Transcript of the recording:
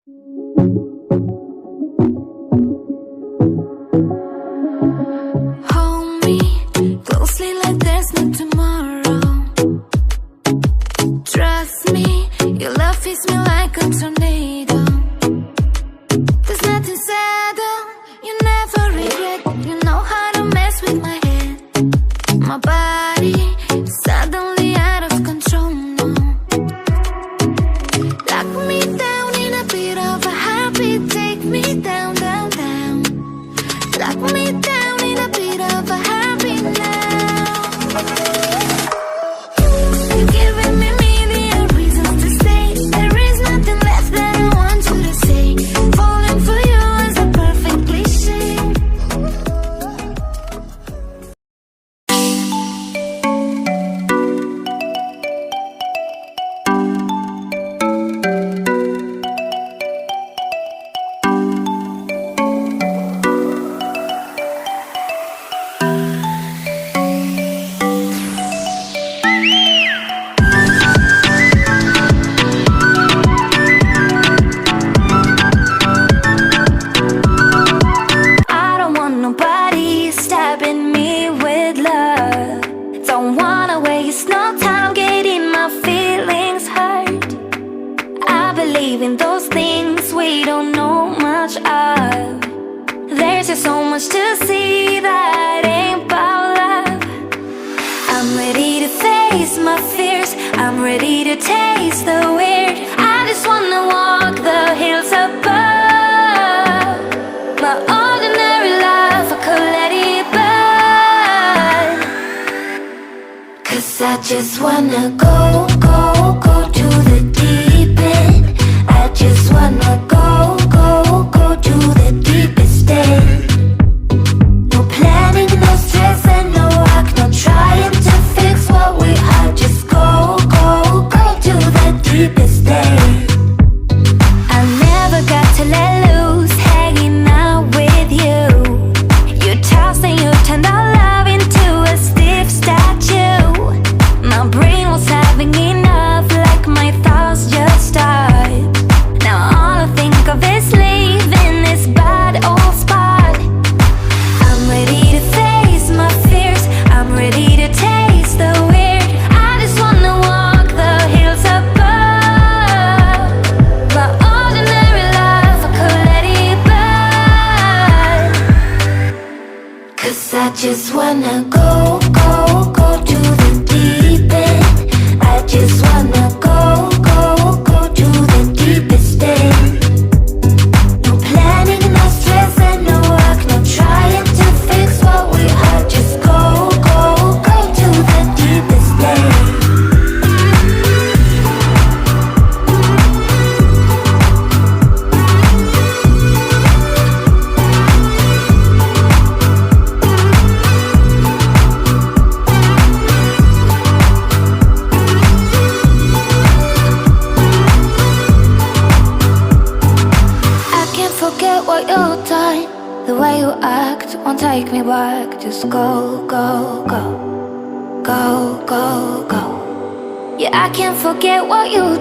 Hold me closely like there's no tomorrow. Trust me, your love hits me like a tornado. There's nothing settled, you never regret. You know how to mess with my head. My body suddenly out of control now. Lock me down in a bit of a heartbeat. Take me down, down, down. Lock me down in a bit of a heartbeat now. You're giving me million reasons to stay. There is nothing left that I want you to say. Falling for you is a perfect cliche. I don't want nobody stabbing me with love. Don't wanna waste no time getting my feelings hurt. I believe in those things we don't know much of. There's just so much to see that ain't about love. I'm ready to face my fears. I'm ready to taste the weird. I just wanna walk the hills above. My ordinary life, I could let it burn. 'Cause I just wanna go, go, go to the deep end. I just wanna go, go, go to the deepest end. No planning, no stress and no work. No trying to fix what we are. Just go, go, go to the deepest end. I never got to let loose, hanging out with you. You tossed and you turned our love into a stiff statue. My brain was having enough, like my thoughts just stopped. Now all I think of is leaving this bad old spot. I'm ready to face my fears. I'm ready to taste the weird. I just wanna walk the hills above. My ordinary life, I could let it burn. 'Cause I just wanna go, go, go to the deep end. I just wanna go, go, go to the deepest end. No planning, no stress and no work. No trying to fix what we are. Just go, go, go to the deepest end. I can't forget what you've done. The way you act won't take me back. Just go, go, go. Go, go, go. Yeah, I can't forget what you